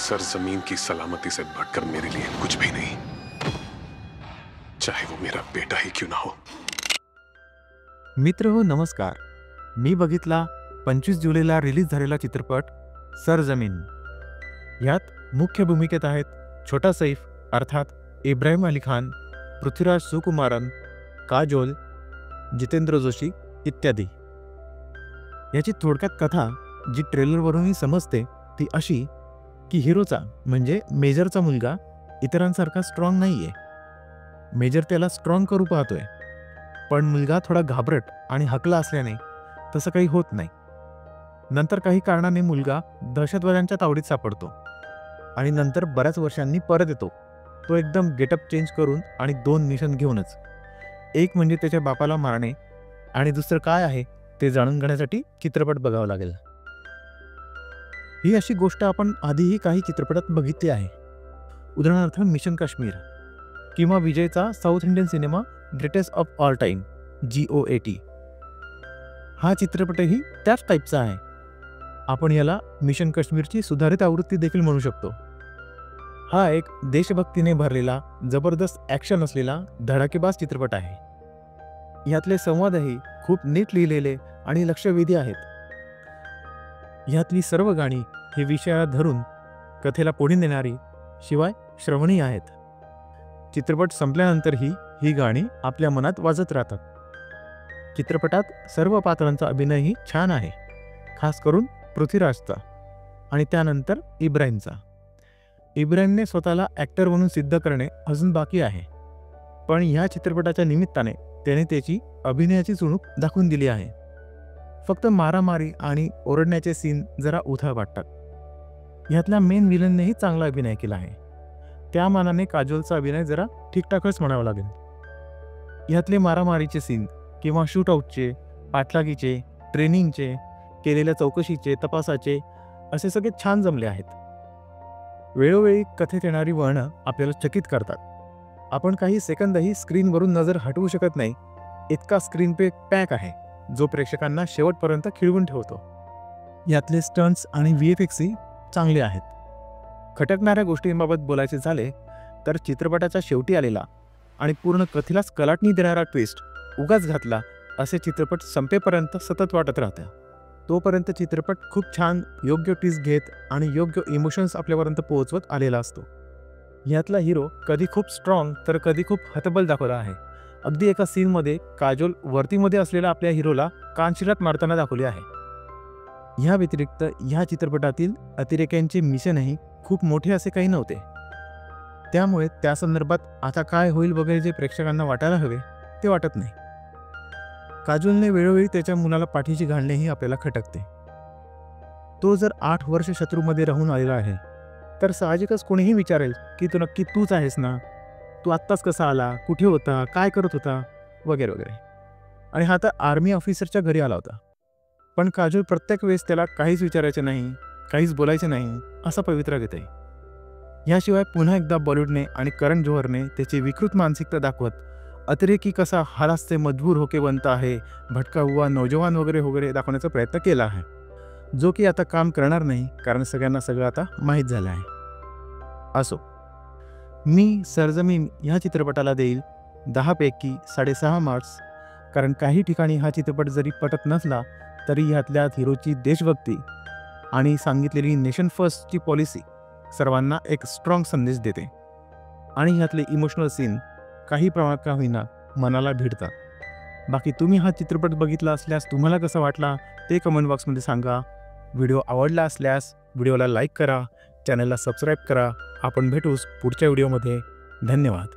सरजमीन की सलामती से बढ़कर मेरे लिए कुछ भी नहीं, चाहे वो मेरा बेटा ही क्यों ना हो। मित्र हो नमस्कार, मी बघितला 25 जुलैला रिलीज झालेला चित्रपट सरजमीन। यात मुख्य भूमिकेत आहेत छोटा सैफ अर्थात इब्राहिम अली खान, पृथ्वीराज सुकुमारन, काजोल, जितेंद्र जोशी इत्यादी। याची थोडक्यात कथा जी ट्रेलरवरूनही समजते ती अशी की हिरोचा म्हणजे मेजरचा मुलगा इतरांसारखा स्ट्रॉंग नाहीये। मेजर त्याला स्ट्रॉंग करू पाहतोय, पण मुलगा थोडा घाबरट आणि हकला असल्याने तसं काही होत नाही। नंतर काही कारणाने मुलगा दहशतवाद्यांच्या तावडीत सापडतो आणि नंतर बऱ्याच वर्षांनी परत येतो, तो एकदम गेटअप चेंज करून आणि 2 मिशन घेऊनच। एक म्हणजे त्याच्या बापाला मारणे आणि दुसरं काय आहे ते जाणून घेण्यासाठी चित्रपट बघावा लागेल। ही अशी गोष्ट आपण आधीही काही चित्रपटात बघितली आहे, उदाहरणार्थ मिशन काश्मीर किंवा विजयचा south Indian cinema greatest of all time GOAT। हा चित्रपटही त्याच टाईपचा आहे। आपण याला मिशन काश्मीरची सुधारित आवृत्ती देखील म्हणू शकतो। हा एक देशभक्तीने भरलेला जबरदस्त ॲक्शन असलेला धडाकेबाज चित्रपट आहे। यातले संवादही खूप नीट लिहिलेले आणि लक्षवेधी आहेत। यातली सर्व गाणी हे विषयाला धरून कथेला पुढे नेणारी शिवाय श्रवणीय आहेत। चित्रपट संपल्यानंतरही ही गाणी आपल्या मनात वाजत राहतात। चित्रपटात सर्व पात्रांचा अभिनयही छान आहे, खास करून पृथ्वीराजचा आणि त्यानंतर इब्राहिमचा। इब्राहिमने स्वतःला ॲक्टर म्हणून सिद्ध करणे अजून बाकी आहे, पण ह्या चित्रपटाच्या निमित्ताने त्याने त्याची अभिनयाची चुणूक दाखवून दिली आहे। फक्त मारामारी आणि ओरडण्याचे सीन जरा उथळ वाटतात। ह्यातल्या मेन विलननेही चांगला अभिनय केला आहे, त्या मानाने काजोलचा अभिनय जरा ठीकठाकच म्हणावा लागेल। ह्यातले मारामारीचे सीन किंवा शूटआउटचे, पाठलागीचे, ट्रेनिंगचे, केलेल्या चौकशीचे, तपासाचे असे सगळे छान जमले आहेत। वेळोवेळी कथेत येणारी वळणं आपल्याला चकित करतात। आपण काही सेकंदही स्क्रीनवरून नजर हटवू शकत नाही, इतका स्क्रीन पे पॅक आहे जो प्रेक्षकांना शेवटपर्यंत खिळवून ठेवतो। यातले स्टंट्स आणि VFXही चांगले आहेत। खटकणाऱ्या गोष्टींबाबत बोलायचे झाले तर चित्रपटाच्या शेवटी आलेला आणि पूर्ण कथेलाच कलाटणी देणारा ट्विस्ट उगाच घातला असे चित्रपट संपेपर्यंत सतत वाटत राहतं। तोपर्यंत चित्रपट खूप छान योग्य ट्विस्ट घेत आणि योग्य इमोशन्स आपल्यापर्यंत पोहोचवत आलेला असतो। यातला हिरो कधी खूप स्ट्रॉंग तर कधी खूप हतबल दाखवला आहे। अगदी एका सीनमध्ये काजोल वर्दीमध्ये असलेल्या आपल्या हिरोला कानशिलात मारताना दाखवले आहे। ह्या व्यतिरिक्त ह्या चित्रपटातील अतिरेक्यांचे मिशनही खूप मोठे असे काही नव्हते, त्यामुळे त्या संदर्भात आता काय होईल वगैरे जे प्रेक्षकांना वाटायला हवे ते वाटत नाही। काजोलने वेळोवेळी त्याच्या मुलाला पाठीशी घालणेही आपल्याला खटकते। तो जर 8 वर्ष शत्रूमध्ये राहून आलेला आहे तर साहजिकच कोणीही विचारेल की तू नक्की तूच आहेस ना, तू आत्ताच कसा आला, कुठे होता, काय करत होता वगैरे वगैरे। आणि हा तर आर्मी ऑफिसरच्या घरी आला होता, पण काजोल प्रत्येक वेळेस त्याला काहीच विचारायचे नाही, काहीच बोलायचे नाही असा पवित्रा घेते। याशिवाय पुन्हा एकदा बॉलिवूडने आणि करण जोहरने त्याची विकृत मानसिकता दाखवत अतिरेकी कसा हालात से मजबूर होके बनता है, भटका हुआ नौजवान वगैरे वगैरे दाखवण्याचा प्रयत्न केला आहे, जो की आता काम करणार नाही, कारण सगळ्यांना सगळं आता माहीत झालं आहे। असो, मी सरजमीन ह्या चित्रपटाला देईल 10 पैकी 6.5 मार्क्स, कारण काही ठिकाणी हा चित्रपट जरी पटत नसला तरी ह्यातल्या हिरोची देशभक्ती आणि सांगितलेली नेशन फर्स्टची पॉलिसी सर्वांना एक स्ट्रॉंग संदेश देते आणि ह्यातले इमोशनल सीन काही प्रमाणात का होईना मनाला भिडतात। बाकी तुम्ही हा चित्रपट बघितला असल्यास तुम्हाला कसा वाटला ते कमेंट बॉक्समध्ये सांगा। व्हिडिओ आवडला असल्यास व्हिडिओला लाईक करा, चॅनलला सबस्क्राईब करा। आपण भेटूच पुढच्या व्हिडिओमध्ये। धन्यवाद।